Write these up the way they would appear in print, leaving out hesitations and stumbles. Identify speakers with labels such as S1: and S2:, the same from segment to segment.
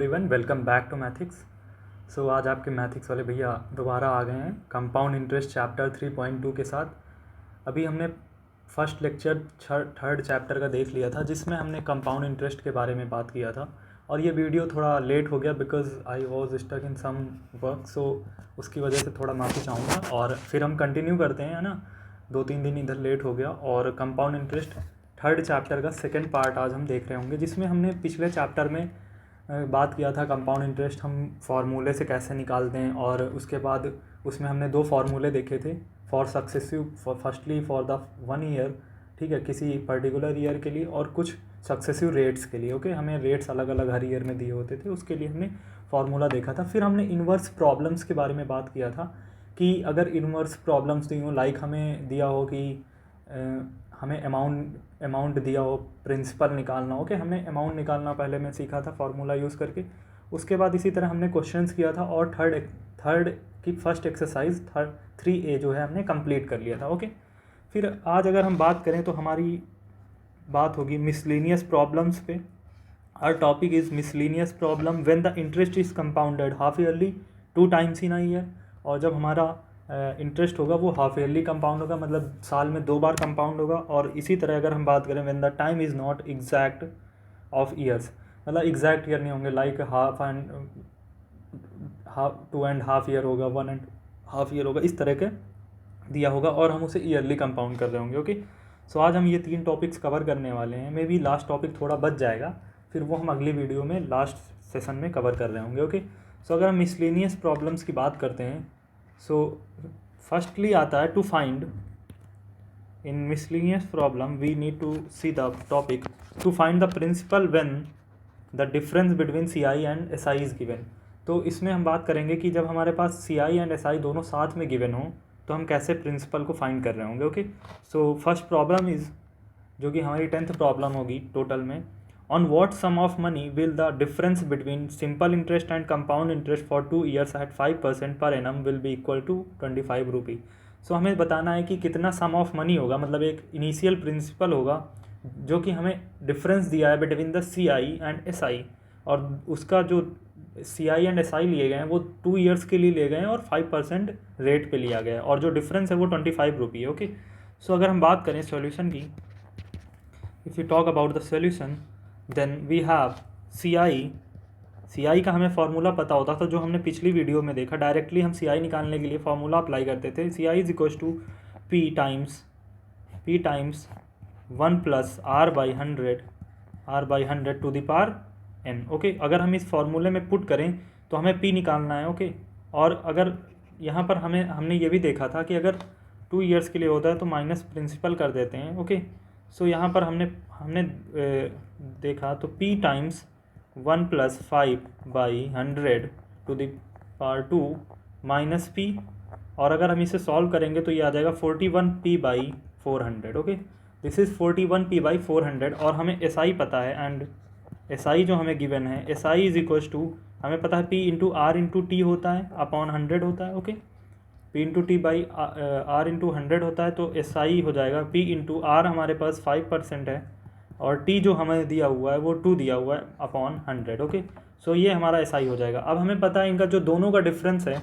S1: Everyone welcome back to मैथिक्स। So आज आपके मैथिक्स वाले भैया दोबारा आ गए हैं कंपाउंड इंटरेस्ट चैप्टर 3.2 के साथ। अभी हमने फर्स्ट लेक्चर थर्ड चैप्टर का देख लिया था जिसमें हमने कंपाउंड इंटरेस्ट के बारे में बात किया था, और ये वीडियो थोड़ा लेट हो गया because I was stuck in some work, so उसकी वजह से थोड़ा माफ़ी चाहूँगा। और फिर हम कंटिन्यू करते हैं, है ना। 2-3 दिन इधर लेट हो गया। और कंपाउंड इंटरेस्ट थर्ड चैप्टर का सेकेंड पार्ट आज हम देख रहे होंगे, जिसमें हमने पिछले चैप्टर में बात किया था कंपाउंड इंटरेस्ट हम फार्मूले से कैसे निकालते हैं। और उसके बाद उसमें हमने 2 फार्मूले देखे थे for successive, firstly for the 1 year, ठीक है, किसी पर्टिकुलर ईयर के लिए, और कुछ सक्सेसिव रेट्स के लिए। ओके, हमें रेट्स अलग अलग हर ईयर में दिए होते थे, उसके लिए हमने फार्मूला देखा था। फिर हमने इन्वर्स प्रॉब्लम्स के बारे में बात किया था कि अगर इन्वर्स प्रॉब्लम्स दी हो, लाइक हमें दिया हो कि हमें अमाउंट दिया हो, प्रिंसिपल निकालना हो, कि हमें अमाउंट निकालना पहले मैं सीखा था फार्मूला यूज़ करके। उसके बाद इसी तरह हमने क्वेश्चंस किया था, और थर्ड की फर्स्ट एक्सरसाइज 3A जो है हमने कंप्लीट कर लिया था। ओके, फिर आज अगर हम बात करें तो हमारी बात होगी मिसलेनियस प्रॉब्लम्स पे। Our topic is miscellaneous problem when the interest is compounded half yearly 2 times in a year. और जब हमारा इंटरेस्ट होगा वो हाफ ईयरली कंपाउंड होगा, मतलब साल में 2 बार कंपाउंड होगा। और इसी तरह अगर हम बात करें when the time is not exact of years, मतलब एग्जैक्ट ईयर नहीं होंगे, लाइक हाफ 2.5 ईयर होगा, 1.5 ईयर होगा, इस तरह के दिया होगा, और हम उसे ईयरली कंपाउंड कर रहे होंगे। ओके, सो आज हम ये 3 टॉपिक्स कवर करने वाले हैं। मे बी लास्ट टॉपिक थोड़ा बच जाएगा, फिर वो हम अगली वीडियो में लास्ट सेशन में कवर कर रहे होंगे। ओके, सो अगर हम मिसलेनियस प्रॉब्लम्स की बात करते हैं, सो फर्स्टली आता है to find in miscellaneous problem we need to see the topic to find the principal when the difference between CI and SI is given. तो इसमें हम बात करेंगे कि जब हमारे पास CI एंड SI दोनों साथ में गिवन हो तो हम कैसे प्रिंसिपल को फाइंड कर रहे होंगे। Okay, so first problem is, जो कि हमारी 10th प्रॉब्लम होगी टोटल में, on what sum of money will the difference between simple interest and compound interest for 2 years at 5% per annum will be equal to 25 rupee. So हमें बताना है कि कितना सम ऑफ मनी होगा, मतलब एक इनिशियल प्रिंसिपल होगा जो कि हमें डिफरेंस दिया है between the CI and SI, और उसका जो CI एंड SI लिए गए हैं वो 2 ईयर्स के लिए लिए गए हैं और 5% रेट पे लिया गया है, और जो डिफरेंस है वो 25 रुपी है। ओके, सो अगर हम बात करें सॉल्यूशन की, if you talk about the solution then we have CI का हमें फार्मूला पता होता था, जो हमने पिछली वीडियो में देखा। डायरेक्टली हम CI निकालने के लिए फार्मूला अप्लाई करते थे। CI is equal to P times 1 plus R by 100 to the power n। Okay, अगर हम इस फार्मूले में पुट करें तो हमें P निकालना है। ओके, और अगर यहाँ पर हमने ये भी देखा था कि अगर 2 ईयर्स के लिए होता है तो माइनस प्रिंसिपल कर देते हैं। ओके, सो यहाँ पर हमने देखा तो P times 1 plus 5 by 100 to the power 2 minus P, और अगर हम इसे सॉल्व करेंगे तो ये आ जाएगा 41P by 400। Okay, this is 41P by 400, और हमें SI पता है, एंड SI जो हमें गिवन है, SI इज इक्वल टू, हमें पता है P into R into T होता है अपॉन 100 होता है। Okay, P into T by R into 100 होता है, तो SI हो जाएगा P इंटू R, हमारे पास 5% है, और T जो हमें दिया हुआ है वो 2 दिया हुआ है अपॉन 100। ओके, सो ये हमारा SI हो जाएगा। अब हमें पता है इनका जो दोनों का डिफरेंस है,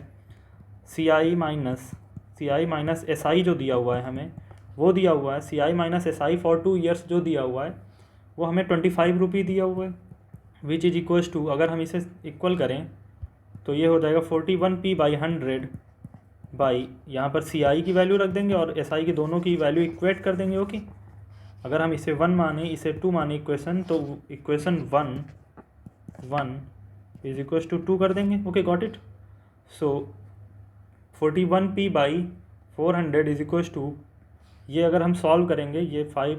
S1: CI माइनस SI जो दिया हुआ है हमें, वो दिया हुआ है CI minus SI for 2 years जो दिया हुआ है वो हमें 25 रुपी दिया हुआ है, विच इज इक्वल्स टू, अगर हम इसे इक्वल करें तो ये हो जाएगा 41P बाई 100 बाई, यहाँ पर CI की वैल्यू रख देंगे और SI की दोनों की वैल्यू इक्वेट कर देंगे। ओके, अगर हम इसे 1 माने इसे 2 माने इक्वेशन, तो इक्वेशन 1 इज इक्वल्स टू 2 कर देंगे। Okay, got it. So 41P by 400 is equals to, ये अगर हम सॉल्व करेंगे, ये 5,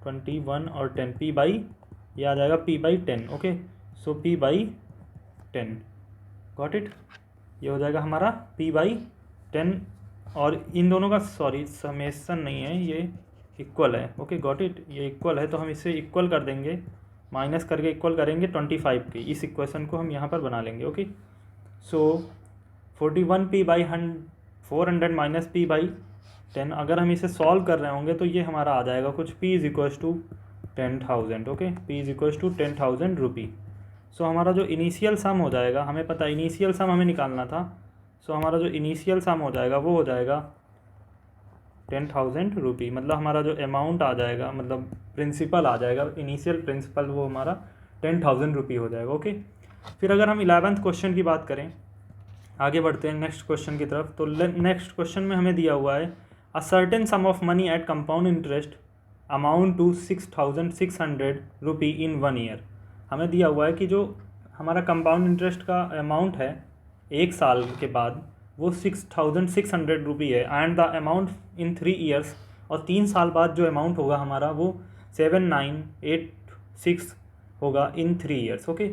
S1: 21 और 10, P बाई, ये आ जाएगा P by 10। Okay, so P by 10, got it. ये हो जाएगा हमारा P बाई 10, और इन दोनों का समेसन नहीं है, ये इक्वल है। ओके, गॉट इट, ये इक्वल है, तो हम इसे इक्वल कर देंगे, माइनस करके इक्वल करेंगे 25 की। इस इक्वेशन को हम यहाँ पर बना लेंगे। Okay, so 41P by 400 minus P by 10, अगर हम इसे सॉल्व कर रहे होंगे तो ये हमारा आ जाएगा कुछ P is equals to 10,000। Okay, P is equals to 10,000 rupee. So हमारा जो इनिशियल सम हो जाएगा, हमें पता है इनिशियल सम हमें निकालना था, सो हमारा जो इनिशियल सम हो जाएगा वो हो जाएगा 10,000 रुपी। मतलब हमारा जो अमाउंट आ जाएगा, मतलब प्रिंसिपल आ जाएगा, इनिशियल प्रिंसिपल वो हमारा 10,000 रुपी हो जाएगा। ओके, फिर अगर हम 11th क्वेश्चन की बात करें, आगे बढ़ते हैं नेक्स्ट क्वेश्चन की तरफ। तो नेक्स्ट क्वेश्चन में हमें दिया हुआ है a certain sum of money at compound interest amount to 6,600 rupee in 1 year. हमें दिया हुआ है कि जो हमारा कंपाउंड इंटरेस्ट का अमाउंट है 1 साल के बाद वो 6,600 रुपी है, and the amount in 3 years, और 3 साल बाद जो अमाउंट होगा हमारा वो 7,986 होगा इन 3 ईयर्स। ओके,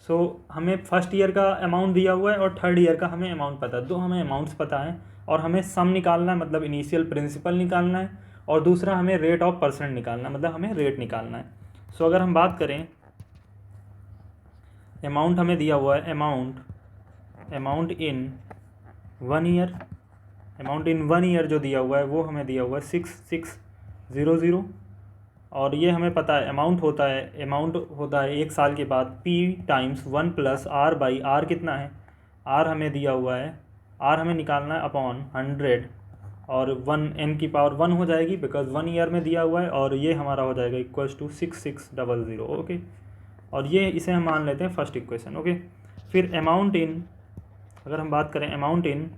S1: सो हमें फर्स्ट ईयर का अमाउंट दिया हुआ है और थर्ड ईयर का हमें अमाउंट पता है, दो हमें अमाउंट्स पता है, और हमें सम निकालना है, मतलब इनिशियल प्रिंसिपल निकालना है, और दूसरा हमें रेट ऑफ परसेंट निकालना है, मतलब हमें रेट निकालना है। सो अगर हम बात करें, अमाउंट हमें दिया हुआ है, amount in 1 year, amount in 1 year जो दिया हुआ है वो हमें दिया हुआ है 6,600, और ये हमें पता है अमाउंट होता है 1 साल के बाद P times 1 plus R by R कितना है, R हमें दिया हुआ है, R हमें निकालना है अपॉन 100, और 1 n की पावर 1 हो जाएगी बिकॉज 1 ईयर में दिया हुआ है, और ये हमारा हो जाएगा इक्वल्स टू 6,600। ओके, और ये इसे हम मान लेते हैं फर्स्ट इक्वेशन। ओके, फिर अमाउंट इन, अगर हम बात करें अमाउंट इन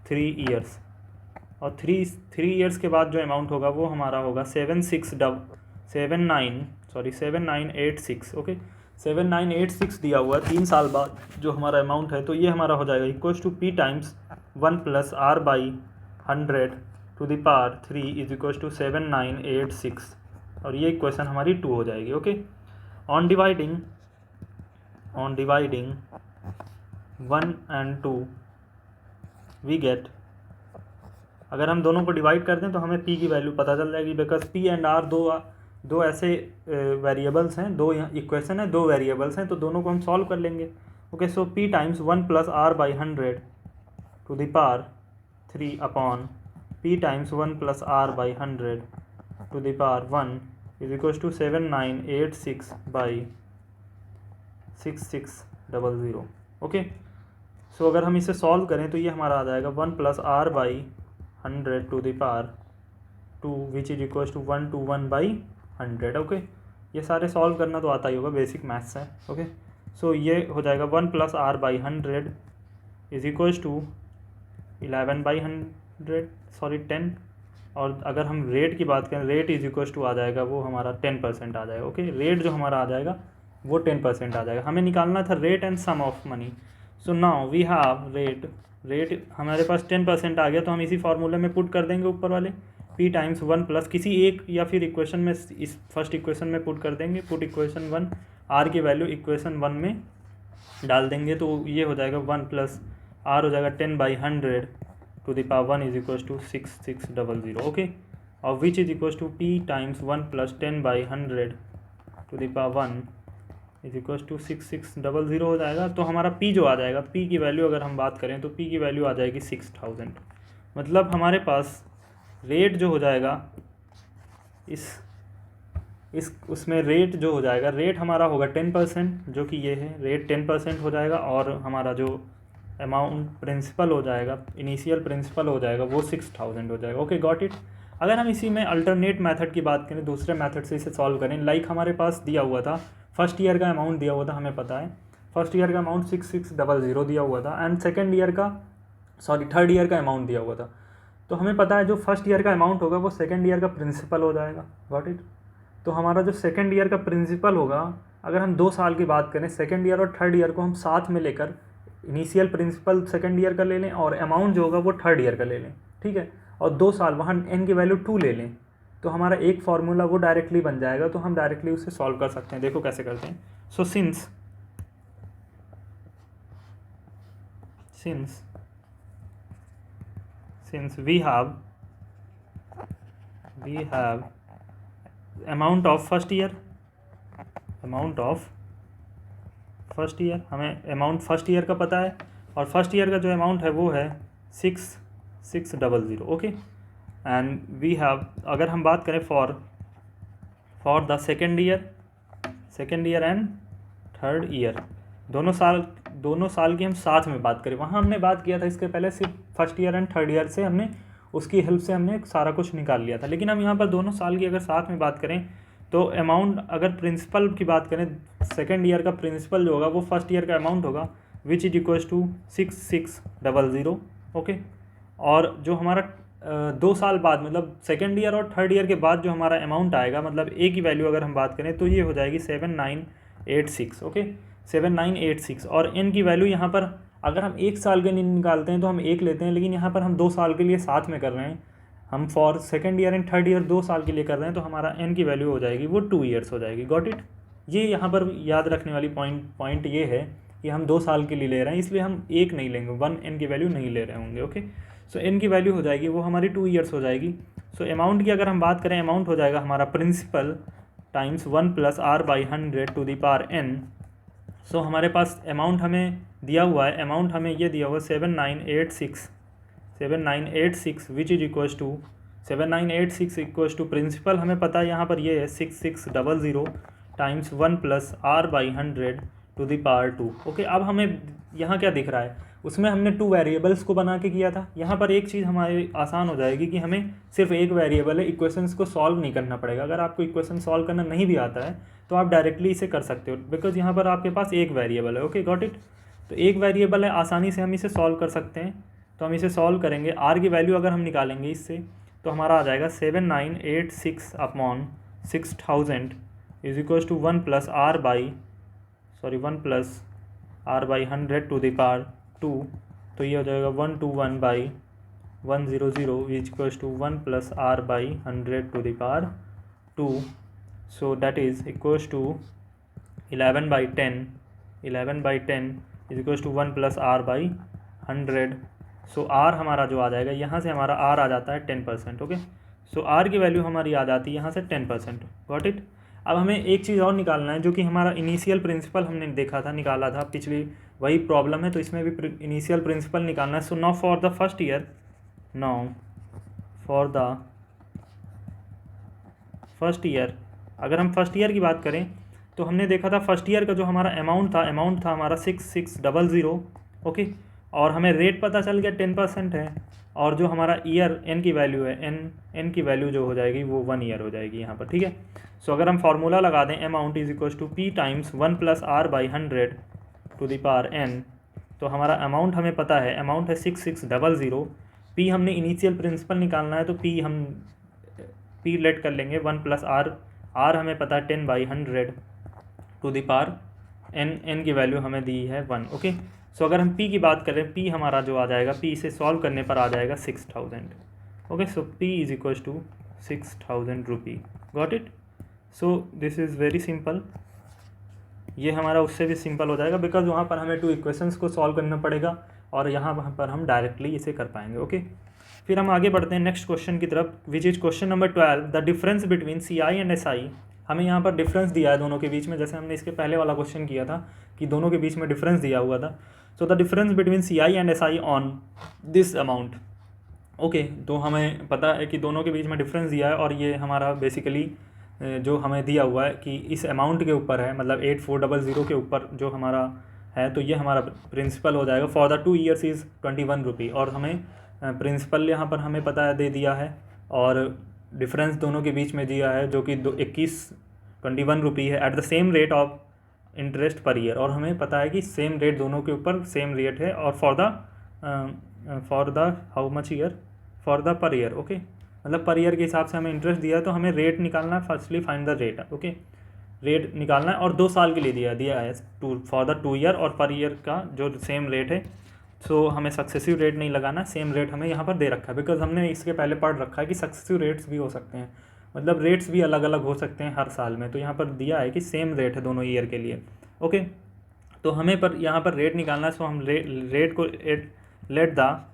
S1: 3 ईयर्स, और थ्री ईयर्स के बाद जो अमाउंट होगा वो हमारा होगा 7,986। ओके, 7,986 दिया हुआ है 3 साल बाद जो हमारा अमाउंट है, तो ये हमारा हो जाएगा equals to P times 1 plus R by 100 to the power 3 is equals to 7,986, और ये इक्वेशन हमारी 2 हो जाएगी। Okay, on dividing 1 and 2 we get, अगर हम दोनों को डिवाइड कर दें तो हमें P की वैल्यू पता चल जाएगी, बिकॉज P एंड R दो ऐसे वेरिएबल्स हैं, दो इक्वेशन है, दो वेरिएबल्स हैं, तो दोनों को हम सॉल्व कर लेंगे। Okay, so P times 1 plus R by 100 to the power 3 upon P times 1 plus R by 100 to the power 1 is equals to 7,986 by 6,600। Okay, so अगर हम इसे सॉल्व करें तो ये हमारा आ जाएगा 1 plus R by 100 to the power 2 which is equals to 1 to 1 by 100। Okay, ये सारे सॉल्व करना तो आता ही होगा, बेसिक मैथ्स है। ओके, सो ये हो जाएगा 1 plus R by 100 is equals to 11 by 10, और अगर हम रेट की बात करें, रेट इज इक्वल्स टू आ जाएगा वो हमारा 10% आ जाएगा। ओके, रेट जो हमारा आ जाएगा वो 10% आ जाएगा। हमें निकालना था rate and sum of money, so now we have rate हमारे पास 10% आ गया, तो हम इसी फार्मूले में पुट कर देंगे ऊपर वाले P टाइम्स 1 प्लस किसी एक या फिर इक्वेशन में, इस फर्स्ट इक्वेशन में पुट कर देंगे, पुट इक्वेशन 1, R की वैल्यू इक्वेशन 1 में डाल देंगे, तो ये हो जाएगा 1 प्लस R हो जाएगा 10 by 100 to the power 1 is equals to 6,600। Okay, और which is equals to P times 1 plus 10 by 100 to the power 1 is equals to 6,600 हो जाएगा। तो हमारा P जो आ जाएगा, P की वैल्यू अगर हम बात करें तो P की वैल्यू आ जाएगी 6,000। मतलब हमारे पास रेट जो हो जाएगा इस उसमें रेट जो हो जाएगा, रेट हमारा होगा 10%, जो कि ये है, रेट 10% हो जाएगा, और हमारा जो अमाउंट प्रिंसिपल हो जाएगा, इनिशियल प्रिंसिपल हो जाएगा वो 6,000 हो जाएगा। Okay, got it. अगर हम इसी में अल्टरनेट मेथड की बात करें, दूसरे मेथड से इसे सॉल्व करें, लाइक हमारे पास दिया हुआ था फर्स्ट ईयर का अमाउंट दिया हुआ था, हमें पता है फर्स्ट ईयर का अमाउंट 6,600 दिया हुआ था, एंड थर्ड ईयर का अमाउंट दिया हुआ था, तो हमें पता है जो फर्स्ट ईयर का अमाउंट होगा वो सेकंड ईयर का प्रिंसिपल हो जाएगा। Got it. तो हमारा जो सेकंड ईयर का प्रिंसिपल होगा, अगर हम 2 साल की बात करें, सेकंड ईयर और थर्ड ईयर को हम साथ में लेकर इनिशियल प्रिंसिपल सेकंड ईयर का ले लें और अमाउंट जो होगा वो थर्ड ईयर का ले लें, ठीक है, और 2 साल वहाँ n की वैल्यू 2 ले लें, तो हमारा एक फार्मूला वो डायरेक्टली बन जाएगा, तो हम डायरेक्टली उसे सॉल्व कर सकते हैं। देखो कैसे करते हैं। सो since we have amount of first year, हमें अमाउंट फर्स्ट ईयर का पता है, और फर्स्ट ईयर का जो अमाउंट है वो है 6,600। ओके, एंड वी हैव, अगर हम बात करें for the second year and third year, दोनों साल की हम साथ में बात करें। वहाँ हमने बात किया था इसके पहले सिर्फ first year and third year से, हमने उसकी हेल्प से हमने सारा कुछ निकाल लिया था। लेकिन हम यहाँ पर दोनों साल की अगर साथ में बात करें तो अमाउंट, अगर प्रिंसिपल की बात करें, सेकेंड ईयर का प्रिंसिपल जो होगा वो फर्स्ट ईयर का अमाउंट होगा, which is equals to 6600। Okay, और जो हमारा 2 साल बाद, मतलब सेकेंड ईयर और थर्ड ईयर के बाद जो हमारा अमाउंट आएगा, मतलब ए की वैल्यू अगर हम बात करें तो ये हो जाएगी 7986। ओके, 7986। और एन की वैल्यू यहाँ पर अगर हम 1 साल के लिए निकालते हैं तो हम 1 लेते हैं, लेकिन यहाँ पर हम 2 साल के लिए साथ में कर रहे हैं, हम for second year and third year 2 साल के लिए कर रहे हैं, तो हमारा एन की वैल्यू हो जाएगी वो 2 ईयर्स हो जाएगी। Got it. ये यहाँ पर याद रखने वाली पॉइंट ये है कि हम 2 साल के लिए ले रहे हैं, इसलिए हम 1 नहीं लेंगे, 1 एन की वैल्यू नहीं ले रहे होंगे। ओके, सो एन की वैल्यू हो जाएगी वो हमारी 2 ईयर्स हो जाएगी। सो अमाउंट की अगर हम बात करें, अमाउंट हो जाएगा हमारा principal times 1 + r/100 to the power n। So हमारे पास अमाउंट हमें दिया हुआ है, अमाउंट हमें ये दिया हुआ है 7986 which is equals to 7986 equals to principal हमें पता है यहाँ पर ये है 6600 times 1 + r/100 to the power 2। Okay, अब हमें यहाँ क्या दिख रहा है, उसमें हमने 2 वेरिएबल्स को बना के किया था। यहाँ पर एक चीज़ हमारी आसान हो जाएगी कि हमें सिर्फ एक वेरिएबल है, इक्वेशंस को सॉल्व नहीं करना पड़ेगा। अगर आपको इक्वेशन सॉल्व करना नहीं भी आता है तो आप डायरेक्टली इसे कर सकते हो, बिकॉज यहाँ पर आपके पास एक वेरिएबल है। Okay, got it. तो एक वेरिएबल है, आसानी से हम इसे सॉल्व कर सकते हैं। तो हम इसे सॉल्व करेंगे, आर की वैल्यू अगर हम निकालेंगे इससे तो हमारा आ जाएगा 7986/6000 is equals to 1 + r/100 to the power 2। तो ये हो जाएगा 121/100 is equals to 1 + r/100 to the power 2। So that is equals to 11/10 is equals to 1 + r/100। So R हमारा जो आ जाएगा, यहाँ से हमारा आर आ जाता है 10%। ओके, सो आर की वैल्यू हमारी आ जाती है यहाँ से 10%। Got it. अब हमें एक चीज़ और निकालना है, जो कि हमारा इनिशियल प्रिंसिपल हमने देखा था, निकाला था पिछली वही प्रॉब्लम है, तो इसमें भी इनिशियल प्रिंसिपल निकालना है। So now for the first year, अगर हम फर्स्ट ईयर की बात करें तो हमने देखा था फर्स्ट ईयर का जो हमारा अमाउंट था हमारा 6600। ओके, और हमें रेट पता चल गया 10% है, और जो हमारा ईयर एन की वैल्यू है, एन की वैल्यू जो हो जाएगी वो 1 ईयर हो जाएगी यहाँ पर। ठीक है, सो अगर हम फार्मूला लगा दें, amount is equals to P times 1 + r/100 to the power n, तो हमारा अमाउंट हमें पता है, अमाउंट है 6600। पी हमने इनिशियल प्रिंसिपल निकालना है, तो पी लेट कर लेंगे 1 + r हमें पता है 10/100 टू द पावर n की वैल्यू हमें दी है 1। ओके, सो अगर हम p की बात करें, p हमारा जो आ जाएगा, p इसे सॉल्व करने पर आ जाएगा 6000। Okay, so p is equals to 6000 rupee. Got it. So this is very simple. ये हमारा उससे भी सिंपल हो जाएगा, बिकॉज वहाँ पर हमें 2 इक्वेशंस को सॉल्व करना पड़ेगा, और यहाँ पर हम डायरेक्टली इसे कर पाएंगे। ओके, फिर हम आगे बढ़ते हैं नेक्स्ट क्वेश्चन की तरफ, which is question number 12, the difference between CI and SI। हमें यहाँ पर डिफरेंस दिया है दोनों के बीच में, जैसे हमने इसके पहले वाला क्वेश्चन किया था कि दोनों के बीच में डिफरेंस दिया हुआ था। So the difference between CI and SI on this amount. Okay, तो हमें पता है कि दोनों के बीच में डिफरेंस दिया है, और ये हमारा बेसिकली जो हमें दिया हुआ है कि इस अमाउंट के ऊपर है, मतलब 8400 के ऊपर जो हमारा है, तो ये हमारा प्रिंसिपल हो जाएगा। फॉर द 2 ईयर्स इज़ 21 रुपी, और हमें प्रिंसिपल यहाँ पर हमें पता है दे दिया है, और डिफरेंस दोनों के बीच में दिया है जो कि 21 रुपी है at the same rate of interest per year, और हमें पता है कि सेम रेट दोनों के ऊपर सेम रेट है, और for the how much year, for the per year. Okay, मतलब पर ईयर के हिसाब से हमें इंटरेस्ट दिया है, तो हमें रेट निकालना है। Firstly find the rate. Okay, rate निकालना है, और 2 साल के लिए दिया है फॉर द 2 ईयर, और पर ईयर का जो सेम रेट है। सो हमें सक्सेसिव रेट नहीं लगाना, सेम रेट हमें यहाँ पर दे रखा है, बिकॉज हमने इसके पहले पढ़ रखा है कि सक्सेसिव रेट्स भी हो सकते हैं, मतलब रेट्स भी अलग अलग हो सकते हैं हर साल में। तो यहाँ पर दिया है कि सेम रेट है दोनों ईयर के लिए। ओके, तो हमें पर यहाँ पर रेट निकालना है। सो हम रेट को let the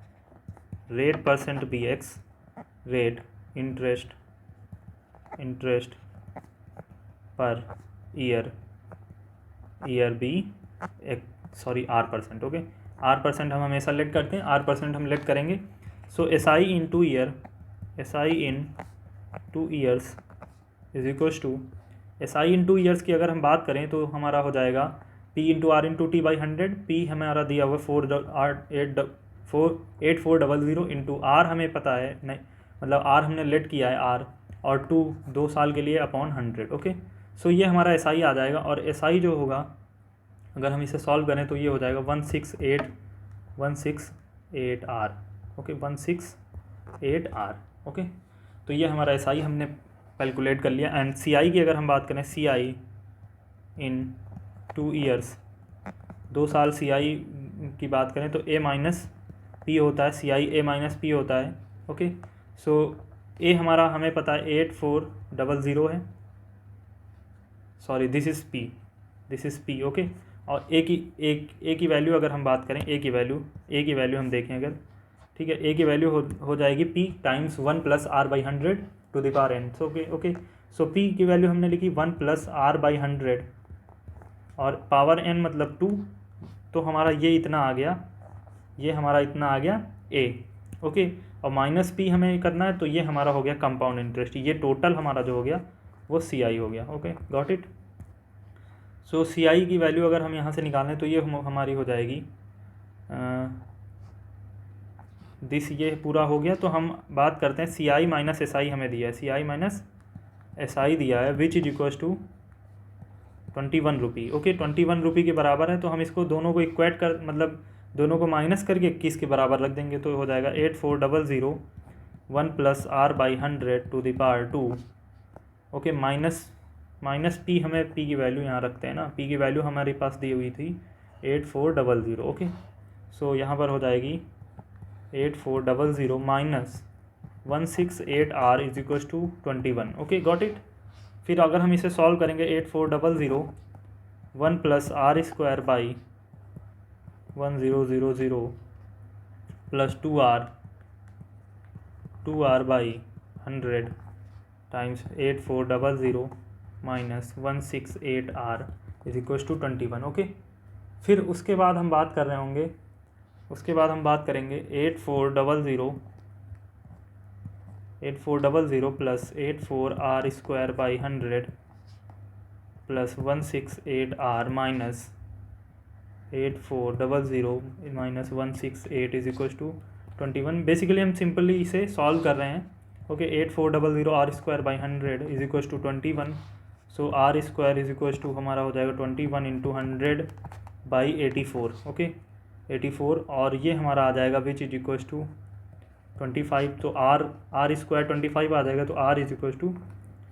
S1: rate percent be X, rate interest per year be R%। Okay, R% हम हमेशा लेट करते हैं, R% हम लेट करेंगे। So SI in 2 years is equals to SI in 2 years की अगर हम बात करें तो हमारा हो जाएगा P into R into T by 100, P हमारा दिया हुआ 8400 इंटू आर हमें पता है नहीं, मतलब आर हमने लेट किया है आर, और 2 साल के लिए अपॉन 100। ओके, सो ये हमारा एस आई आ जाएगा, और एस आई जो होगा अगर हम इसे सॉल्व करें तो ये हो जाएगा 168 आर। Okay, 168 are. ओके, तो ये हमारा एस आई हमने कैलकुलेट कर लिया। एंड सी आई की अगर हम बात करें, सी आई इन 2 ईयर्स, 2 साल सी आई की बात करें तो ए माइनस पी होता है, सी आई ए माइनस पी होता है। ओके, सो ए हमारा हमें पता है 8400 है, sorry this is P. Okay, और ए की वैल्यू अगर हम बात करें, ए की वैल्यू हम देखें अगर, ठीक है, ए की वैल्यू हो जाएगी P times 1 plus R by 100 to the power n। सो ओके, सो P की वैल्यू हमने लिखी 1 प्लस आर बाई 100 और पावर n मतलब 2, तो हमारा ये इतना आ गया, A। ओके, और माइनस P हमें करना है, तो ये हमारा हो गया कंपाउंड इंटरेस्ट। ये टोटल हमारा जो हो गया वो CI हो गया। Okay, got it. So CI की वैल्यू अगर हम यहाँ से निकालें तो ये हमारी हो जाएगी ये पूरा हो गया। तो हम बात करते हैं CI माइनस SI हमें दिया है, CI माइनस SI दिया है, which is equals to 21 rupee. Okay, 21 rupee के बराबर है, तो हम इसको दोनों को इक्वेट कर, मतलब दोनों को माइनस करके 21 के बराबर रख देंगे, तो हो जाएगा 8400 1 plus R by 100 to the power 2। Okay, minus P, हमें P की वैल्यू यहाँ रखते हैं ना, P की वैल्यू हमारे पास दी हुई थी 8400। ओके, सो यहाँ पर हो जाएगी 8400 minus 168 R is equal to 21। Okay, got it. फिर अगर हम इसे सॉल्व करेंगे, 8400 1 plus R square by 1000 plus 2r by 100 times 8400 minus 168 R is equal to 21। Okay, फिर उसके बाद हम बात कर रहे होंगे, करेंगे 8400 plus 84r square by 100 plus 168 R minus 8400 minus 168 is equal to 21। Basically हम सिंपली इसे सॉल्व कर रहे हैं। Okay, 8400 R square by 100 is equal to 21। So R square is equal to हमारा हो जाएगा 21 इंटू 100 बाई 84। ओके, 84, और ये हमारा आ जाएगा विच इज इक्वल टू 25। तो आर स्क्वायर 25 आ जाएगा, तो आर इज इक्वल टू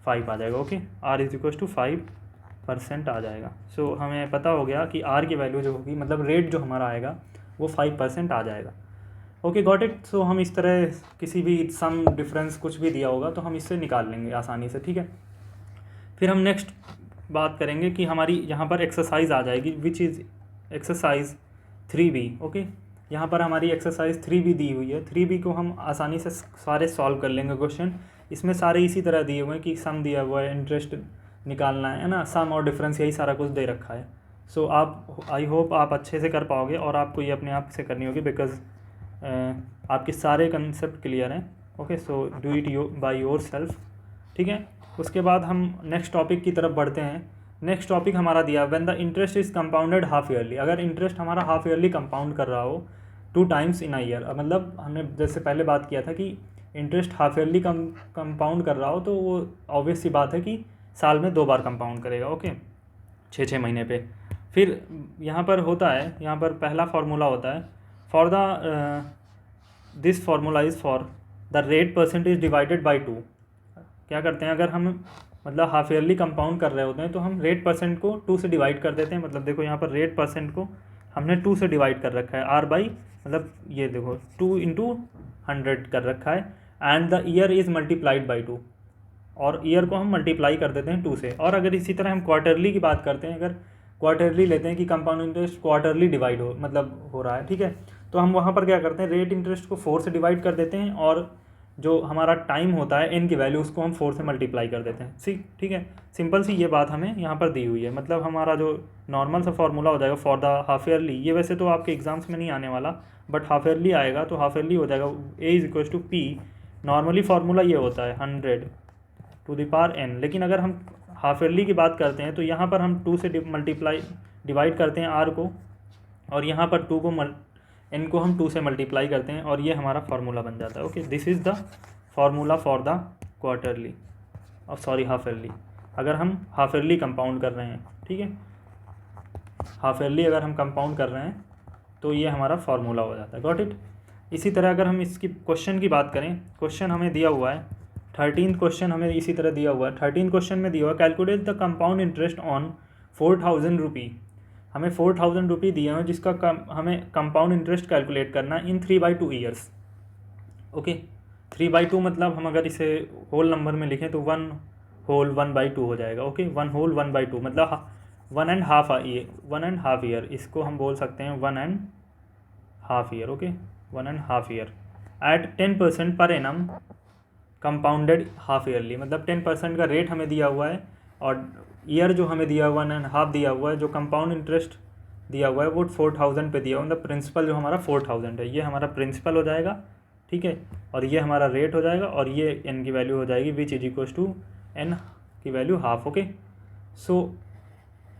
S1: 5 आ जाएगा। Okay, R is equal to 5% आ जाएगा। सो हमें पता हो गया कि आर की वैल्यू जो होगी, मतलब रेट जो हमारा आएगा वो 5% आ जाएगा। Okay, got it. सो हम इस तरह किसी भी सम डिफरेंस कुछ भी दिया होगा तो हम इससे निकाल लेंगे आसानी से, ठीक है। फिर हम नेक्स्ट बात करेंगे कि हमारी यहाँ पर एक्सरसाइज आ जाएगी, which is exercise 3B। Okay, यहाँ पर हमारी एक्सरसाइज 3B दी हुई है। 3B को हम आसानी से सारे सॉल्व कर लेंगे क्वेश्चन। इसमें सारे इसी तरह दिए हुए हैं कि सम दिया हुआ है, इंटरेस्ट निकालना है ना, सम और डिफरेंस, यही सारा कुछ दे रखा है। सो आप, आई होप आप अच्छे से कर पाओगे, और आपको ये अपने आप से करनी होगी, बिकॉज आपके सारे कंसेप्ट क्लियर हैं। Okay, so do it by your self, ठीक है। उसके बाद हम नेक्स्ट टॉपिक की तरफ बढ़ते हैं। नेक्स्ट टॉपिक हमारा दिया, when the interest is compounded half yearly. अगर इंटरेस्ट हमारा हाफ ईयरली कंपाउंड कर रहा हो 2 टाइम्स इन अ ईयर, मतलब हमने जैसे पहले बात किया था कि इंटरेस्ट हाफ ईयरली कंपाउंड कर रहा हो, तो वो ऑब्वियस सी बात है कि साल में 2 बार कंपाउंड करेगा। ओके, 6 महीने पे। फिर यहाँ पर होता है, यहाँ पर पहला फार्मूला होता है, for the this formula is for the rate percentage divided by 2। क्या करते हैं, अगर हम मतलब हाफ ईयरली कंपाउंड कर रहे होते हैं तो हम रेट परसेंट को 2 से डिवाइड कर देते हैं। मतलब देखो यहाँ पर रेट परसेंट को हमने 2 से डिवाइड कर रखा है, आर बाई, मतलब ये देखो 2 इंटू 100 कर रखा है, and the year is multiplied by 2, और ईयर को हम मल्टीप्लाई कर देते हैं 2 से। और अगर इसी तरह हम क्वार्टरली की बात करते हैं, अगर क्वार्टरली लेते हैं कि कंपाउंड इंटरेस्ट क्वार्टरली डिवाइड हो रहा है, ठीक है, तो हम वहाँ पर क्या करते हैं, रेट इंटरेस्ट को 4 से डिवाइड कर देते हैं, और जो हमारा टाइम होता है n की वैल्यू उसको हम 4 से मल्टीप्लाई कर देते हैं। ठीक है, सिंपल सी ये बात हमें यहाँ पर दी हुई है। मतलब हमारा जो नॉर्मल सा फार्मूला हो जाएगा फॉर द हाफ ईयरली, ये वैसे तो आपके एग्जाम्स में नहीं आने वाला, बट हाफ ईयरली आएगा, तो हाफ ईयरली हो जाएगा a is equal to p। Normally formula ये होता है 100 टू द पावर n, लेकिन अगर हम हाफ ईयरली की बात करते हैं तो यहाँ पर हम 2 से डिवाइड करते हैं आर को, और यहाँ पर टू को एन को हम 2 से मल्टीप्लाई करते हैं, और ये हमारा फार्मूला बन जाता है। Okay, this is the formula for the quarterly, और सॉरी हाफ ईयरली, अगर हम हाफ ईयरली कंपाउंड कर रहे हैं, ठीक है, हाफ ईयरली अगर हम कंपाउंड कर रहे हैं तो ये हमारा फार्मूला हो जाता है। Got it. इसी तरह अगर हम इसकी क्वेश्चन की बात करें, क्वेश्चन हमें दिया हुआ है 13th क्वेश्चन हमें इसी तरह दिया हुआ है। 13th क्वेश्चन में दिया हुआ है calculate the compound interest on 4000 रुपी। हमें 4000 रुपी दिए हैं जिसका हमें कंपाउंड इंटरेस्ट कैलकुलेट करना है इन 3/2 ईयर्स। ओके, 3/2 मतलब हम अगर इसे होल नंबर में लिखें तो 1 होल 1/2 हो जाएगा। ओके, 1 होल 1/2 मतलब 1.5 ईयर, इसको हम बोल सकते हैं 1.5 year. Okay, 1.5 year eight 10% per annum compounded half yearly, मतलब 10% का रेट हमें दिया हुआ है, और ईयर जो हमें दिया हुआ 1.5 दिया हुआ है, जो कंपाउंड इंटरेस्ट दिया हुआ है वो 4000 पे दिया हुआ है, मतलब प्रिंसिपल जो हमारा 4000 है, ये हमारा प्रिंसिपल हो जाएगा, ठीक है, और ये हमारा रेट हो जाएगा, और ये एन की वैल्यू हो जाएगी which is equal to N की value half. Okay, so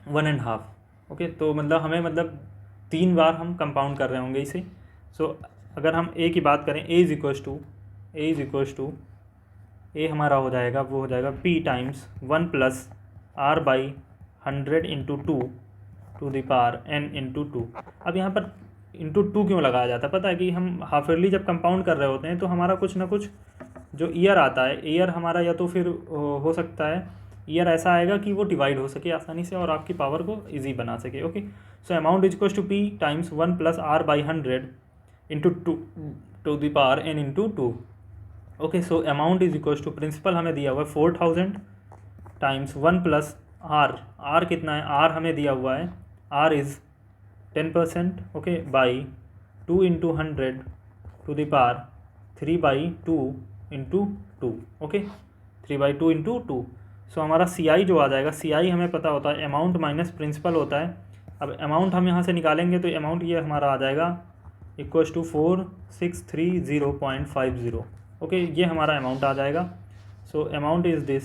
S1: 1.5। Okay, तो मतलब हमें मतलब 3 बार हम कंपाउंड कर रहे होंगे इसे। सो अगर हम ए की बात करें, A is equals to A हमारा हो जाएगा, वो हो जाएगा P times 1 plus R by 100 into 2 to the power N into 2। अब यहाँ पर इंटू 2 क्यों लगाया जाता है? पता है कि हम हाफ ईयरली जब कंपाउंड कर रहे होते हैं तो हमारा कुछ ना कुछ जो ईयर आता है, ईयर हमारा या तो फिर हो सकता है ईयर ऐसा आएगा कि वो डिवाइड हो सके आसानी से और आपकी पावर को ईजी बना सके। Okay, so amount is equal to P times 1 plus R by 100 into 2 to the power N into 2। Okay, so amount is equal to principal हमें दिया हुआ है 4000 टाइम्स 1 प्लस आर कितना है? आर हमें दिया हुआ है, R is 10%। Okay, by 2 into 100 to the power 3/2 into 2। Okay, 3/2 into 2। So हमारा सी आई जो आ जाएगा, सी आई हमें पता होता है अमाउंट माइनस प्रिंसिपल होता है। अब अमाउंट हम यहाँ से निकालेंगे तो अमाउंट ये हमारा आ जाएगा इक्वल्स टू 4630.50। ओके, ये हमारा अमाउंट आ जाएगा। सो अमाउंट इज़ दिस,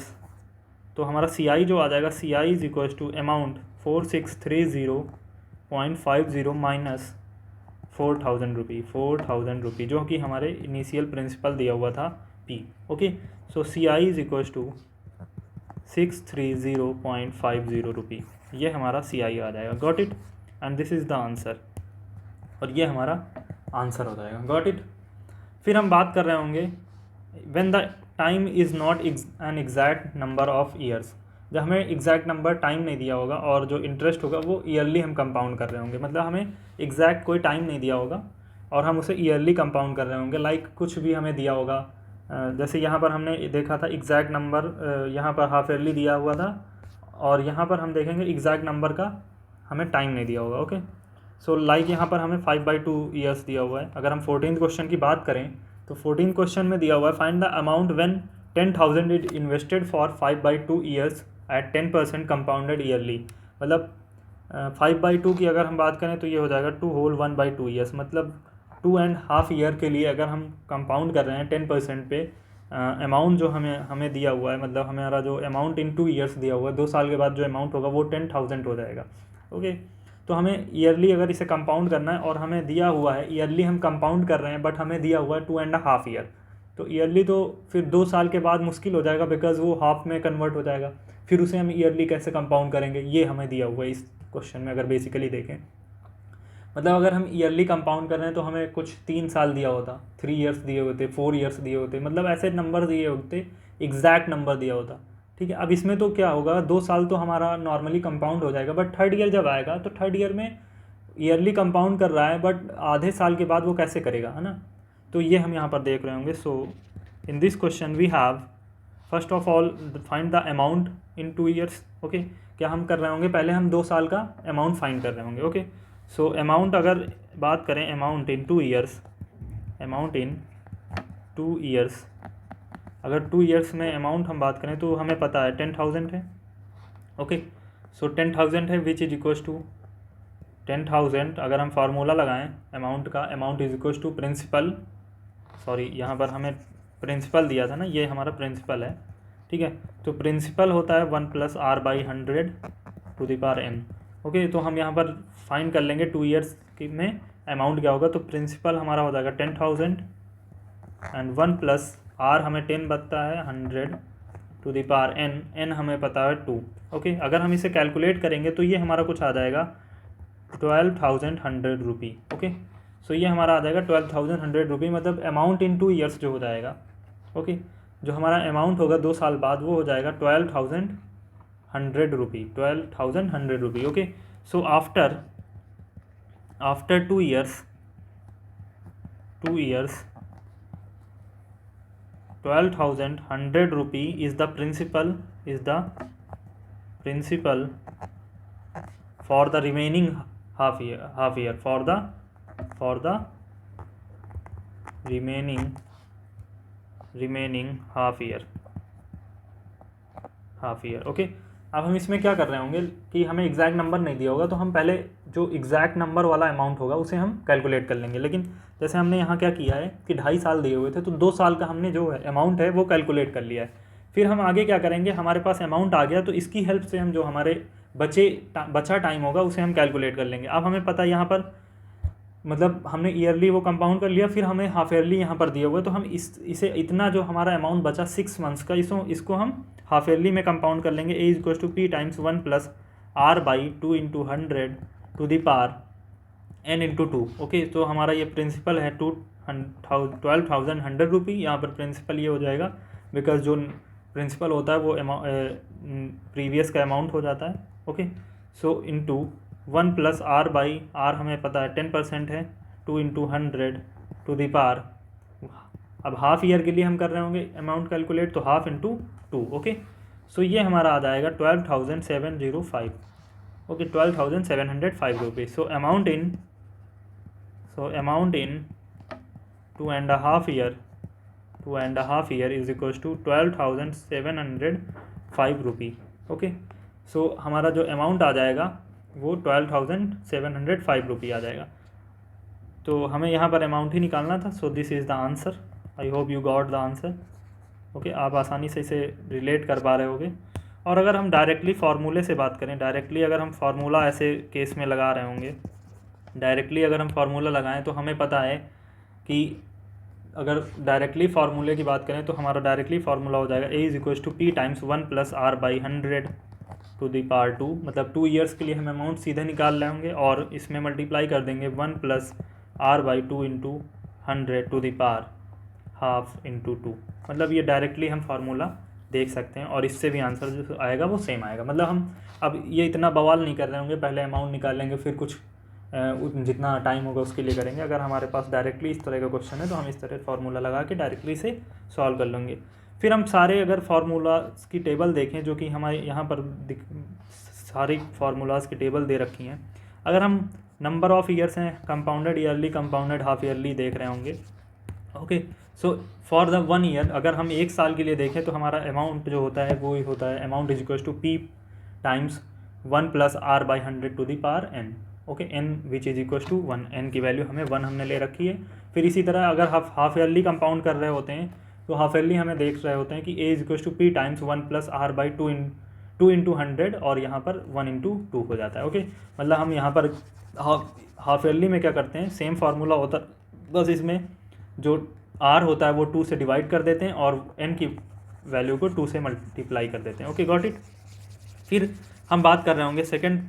S1: तो हमारा सी आई जो आ जाएगा, C I is equals to amount 4630.50 minus 4000 rupee, जो कि हमारे इनिशियल प्रिंसिपल दिया हुआ था P. Okay, so C I is equals to 630.50 rupee, ये हमारा सी आई आ जाएगा। Got it, and this is the answer, और ये हमारा आंसर हो जाएगा। Got it. फिर हम बात कर रहे होंगे when the time is not an exact number of years, जब हमें एग्जैक्ट नंबर टाइम नहीं दिया होगा और जो इंटरेस्ट होगा वो ईयरली हम कंपाउंड कर रहे होंगे, मतलब हमें एग्जैक्ट कोई टाइम नहीं दिया होगा और हम उसे ईयरली कंपाउंड कर रहे होंगे। लाइक कुछ भी हमें दिया होगा, जैसे यहाँ पर हमने देखा था एग्जैक्ट नंबर, यहाँ पर हाफ ईयरली दिया हुआ था, और यहाँ पर हम देखेंगे एग्जैक्ट नंबर का हमें टाइम नहीं दिया होगा। ओके, सो लाइक यहाँ पर हमें 5/2 ईयर्स दिया हुआ है। अगर हम 14th क्वेश्चन की बात करें तो 14th क्वेश्चन में दिया हुआ है find the amount when 10,000 is invested for 5/2 years at 10% compounded yearly, मतलब 5/2 की अगर हम बात करें तो ये हो जाएगा 2 होल 1/2 ईयर्स, मतलब 2.5 ईयर के लिए अगर हम कंपाउंड कर रहे हैं 10% पे अमाउंट जो हमें दिया हुआ है, मतलब हमारा जो अमाउंट इन 2 ईयर्स दिया हुआ है, 2 साल के बाद जो अमाउंट होगा वो 10,000 हो जाएगा। ओके, तो हमें ईयरली अगर इसे कंपाउंड करना है और हमें दिया हुआ है ईयरली हम कंपाउंड कर रहे हैं, बट हमें दिया हुआ है 2.5 ईयर, तो ईयरली तो फिर 2 साल के बाद मुश्किल हो जाएगा बिकॉज वो हाफ में कन्वर्ट हो जाएगा, फिर उसे हम ईयरली कैसे कंपाउंड करेंगे, ये हमें दिया हुआ है इस क्वेश्चन में। अगर बेसिकली देखें, मतलब अगर हम ईयरली कंपाउंड कर रहे हैं तो हमें कुछ 3 साल दिया होता, 3 ईयर्स दिए होते, 4 ईयर्स दिए होते, मतलब ऐसे नंबर दिए होते, एग्जैक्ट नंबर दिया होता। ठीक है, अब इसमें तो क्या होगा, 2 साल तो हमारा नॉर्मली कंपाउंड हो जाएगा, बट थर्ड ईयर जब आएगा तो थर्ड ईयर में ईयरली कंपाउंड कर रहा है बट आधे साल के बाद वो कैसे करेगा, है ना, तो ये हम यहाँ पर देख रहे होंगे। So in this question we have first of all find the amount in 2 years. Okay, क्या हम कर रहे होंगे, पहले हम 2 साल का अमाउंट फाइंड कर रहे होंगे। ओके, सो अमाउंट अगर बात करें amount in 2 years, amount in 2 years, अगर 2 ईयर्स में अमाउंट हम बात करें तो हमें पता है 10,000 है। ओके, सो 10,000 है विच इज इक्वल्स टू 10,000, अगर हम फार्मूला लगाएं अमाउंट का, amount is equals to principal, sorry यहाँ पर हमें प्रिंसिपल दिया था ना, ये हमारा प्रिंसिपल है। ठीक है, तो प्रिंसिपल होता है 1 plus R by 100 to the power N. Okay, तो हम यहाँ पर फाइंड कर लेंगे 2 ईयर्स में अमाउंट क्या होगा। तो प्रिंसिपल हमारा हो जाएगा 10,000 एंड 1 प्लस आर हमें 10 बताता है 100 to the power N, N हमें पता है 2। ओके, अगर हम इसे कैलकुलेट करेंगे तो ये हमारा कुछ आ जाएगा 12,100 रुपी। ओके, सो ये हमारा आ जाएगा 12,100 रुपी, मतलब अमाउंट इन 2 ईयर्स जो हो जाएगा। ओके, जो हमारा अमाउंट होगा 2 साल बाद वो हो जाएगा 12,100 rupee, 12,100 rupee. Okay, so after 2 years 12,100 rupee is the principal for the remaining half year for the remaining half year। Okay, अब हम इसमें क्या कर रहे होंगे कि हमें एग्जैक्ट नंबर नहीं दिया होगा, तो हम पहले जो एग्जैक्ट नंबर वाला अमाउंट होगा उसे हम कैलकुलेट कर लेंगे। लेकिन जैसे हमने यहाँ क्या किया है कि 2.5 साल दिए हुए थे, तो 2 साल का हमने जो अमाउंट है वो कैलकुलेट कर लिया है। फिर हम आगे क्या करेंगे, हमारे पास अमाउंट आ गया तो इसकी हेल्प से हम जो हमारे बचा टाइम होगा उसे हम कैलकुलेट कर लेंगे। अब हमें पता है यहाँ पर मतलब हमने ईयरली वो कंपाउंड कर लिया, फिर हमें हाफ ईयरली यहाँ पर दिए हुए, तो हम इसे इतना जो हमारा अमाउंट बचा 6 मंथ्स का, इसको हम हाफ ईयरली में कंपाउंड कर लेंगे। A is equal to P times 1 plus R by 2 into 100 to the power N into 2। Okay, तो हमारा ये प्रिंसिपल है 12,100 रुपी। यहाँ पर प्रिंसिपल ये हो जाएगा बिकॉज जो प्रिंसिपल होता है वो प्रीवियस का अमाउंट हो जाता है। Okay, so into 1 plus R by R हमें पता है 10% है, 2 इंटू 100 टू द पावर, अब हाफ ईयर के लिए हम कर रहे होंगे अमाउंट कैलकुलेट, तो हाफ इंटू 2। ओके, सो ये हमारा आ जाएगा 12,705। Okay, 12,705 rupees. So amount in 2.5 year is equal to 12,705 rupee. Okay, so हमारा जो अमाउंट आ जाएगा वो 12,705 रुपी आ जाएगा। तो हमें यहाँ पर अमाउंट ही निकालना था। सो this is the answer. I hope you got the answer. Okay, आप आसानी से इसे रिलेट कर पा रहे होगे। और अगर हम डायरेक्टली फार्मूले से बात करें, डायरेक्टली अगर हम फार्मूला ऐसे केस में लगा रहे होंगे, डायरेक्टली अगर हम फार्मूला लगाएं तो हमें पता है कि अगर डायरेक्टली फार्मूले की बात करें तो हमारा डायरेक्टली फार्मूला हो जाएगा A is equal to P times 1 plus R by 100 to the power 2। मतलब 2 ईयर्स के लिए हम अमाउंट सीधे निकाल लेंगे और इसमें मल्टीप्लाई कर देंगे 1 plus R by 2 into 100 to the power half into 2। मतलब ये डायरेक्टली हम फार्मूला देख सकते हैं और इससे भी आंसर जो आएगा वो सेम आएगा। मतलब हम अब ये इतना बवाल नहीं कर रहे होंगे, पहले अमाउंट निकाल लेंगे फिर कुछ जितना टाइम होगा उसके लिए करेंगे। अगर हमारे पास डायरेक्टली इस तरह का क्वेश्चन है तो हम इस तरह फार्मूला लगा के डायरेक्टली से सॉल्व कर लेंगे। फिर हम सारे अगर फार्मूलाज की टेबल देखें, जो कि हमारे यहाँ पर सारी फार्मूलाज की टेबल दे रखी हैं, अगर हम नंबर ऑफ़ ईयर्स हैं, compounded yearly, compounded half yearly देख रहे होंगे। Okay, so for the 1 year अगर हम 1 साल के लिए देखें तो हमारा अमाउंट जो होता है वो ही होता है amount is equal to P times 1 plus R by 100 to the power N. Okay, N which is equal to 1, N की वैल्यू हमें 1 हमने ले रखी है। फिर इसी तरह अगर हाफ ईयरली कंपाउंड कर रहे होते हैं तो हाफ ईयरली हमें देख रहे होते हैं कि A is equal to P times 1 plus R by 2 into 100 और यहाँ पर 1 इंटू 2 हो जाता है। ओके, मतलब हम यहाँ पर हाफ ईयरली में क्या करते हैं, सेम फार्मूला होता है, बस इसमें जो आर होता है वो 2 से डिवाइड कर देते हैं और एन की वैल्यू को 2 से मल्टीप्लाई कर देते हैं। Okay, got it. फिर हम बात कर रहे होंगे सेकंड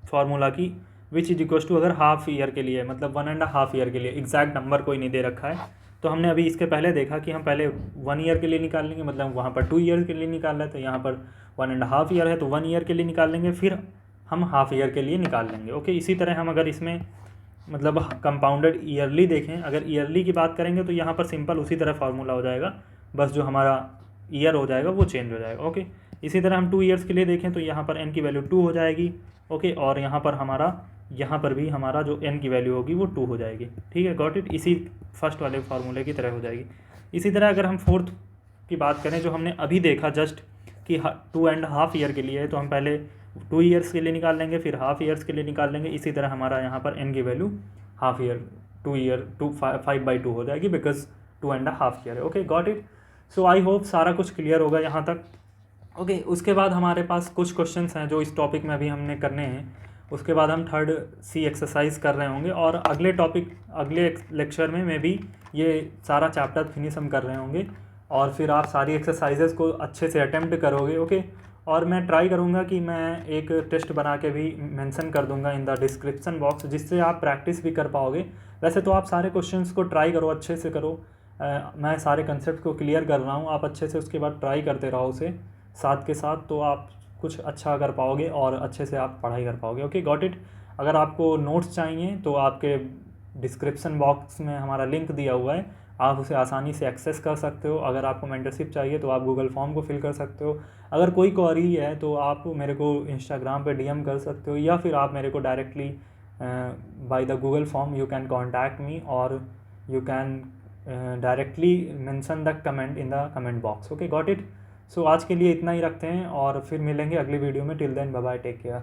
S1: फार्मूला की, विच इज इक्वल टू अगर हाफ ईयर के लिए, मतलब 1.5 ईयर के लिए, एग्जैक्ट नंबर कोई नहीं दे रखा है। तो हमने अभी इसके पहले देखा कि हम पहले 1 ईयर के लिए निकाल लेंगे, मतलब वहाँ पर 2 ईयर के लिए निकाल रहे हैं, तो यहाँ पर 1.5 ईयर है तो 1 ईयर के लिए निकाल लेंगे, फिर हम हाफ ईयर के लिए निकाल लेंगे। ओके, इसी तरह हम अगर इसमें मतलब कंपाउंडेड ईयरली देखें, अगर ईयरली की बात करेंगे तो यहाँ पर सिंपल उसी तरह फार्मूला हो जाएगा, बस जो हमारा ईयर हो जाएगा वो चेंज हो जाएगा। ओके, इसी तरह हम 2 ईयर्स के लिए देखें तो यहाँ पर एन की वैल्यू 2 हो जाएगी। ओके, और यहाँ पर भी हमारा जो एन की वैल्यू होगी वो 2 हो जाएगी। ठीक है, गॉट इट। इसी फर्स्ट वाले फार्मूले की तरह हो जाएगी। इसी तरह अगर हम फोर्थ की बात करें जो हमने अभी देखा जस्ट कि 2.5 ईयर के लिए है, तो हम पहले 2 ईयर्स के लिए निकाल लेंगे, फिर हाफ ईयर्स के लिए निकाल लेंगे। इसी तरह हमारा यहाँ पर एन की वैल्यू हाफ ईयर 5/2 हो जाएगी बिकॉज 2.5 ईयर है। Okay, got it. So I hope सारा कुछ क्लियर होगा यहाँ तक। ओके, उसके बाद हमारे पास कुछ क्वेश्चंस हैं जो इस टॉपिक में अभी हमने करने हैं। उसके बाद हम थर्ड सी एक्सरसाइज कर रहे होंगे और अगले लेक्चर में भी ये सारा चैप्टर फिनिश हम कर रहे होंगे और फिर आप सारी एक्सरसाइजेस को अच्छे से अटेम्प्ट करोगे। ओके, और मैं ट्राई करूँगा कि मैं एक टेस्ट बना के भी मेंशन कर दूंगा इन द डिस्क्रिप्शन बॉक्स, जिससे आप प्रैक्टिस भी कर पाओगे। वैसे तो आप सारे क्वेश्चंस को ट्राई करो, अच्छे से करो। मैं सारे कंसेप्ट को क्लियर कर रहा हूँ, आप अच्छे से उसके बाद ट्राई करते रहो उसे साथ के साथ, तो आप कुछ अच्छा कर पाओगे और अच्छे से आप पढ़ाई कर पाओगे। Okay, got it. अगर आपको नोट्स चाहिए तो आपके डिस्क्रिप्शन बॉक्स में हमारा लिंक दिया हुआ है, आप उसे आसानी से एक्सेस कर सकते हो। अगर आपको मेंटरशिप चाहिए तो आप गूगल फॉर्म को फिल कर सकते हो। अगर कोई क्वेरी है तो आप मेरे को इंस्टाग्राम पे डीएम कर सकते हो, या फिर आप मेरे को directly by the Google form you can contact me, और you can directly mention the comment in the comment box. Okay, got it. So आज के लिए इतना ही रखते हैं और फिर मिलेंगे अगली वीडियो में। Till then bye bye, take care.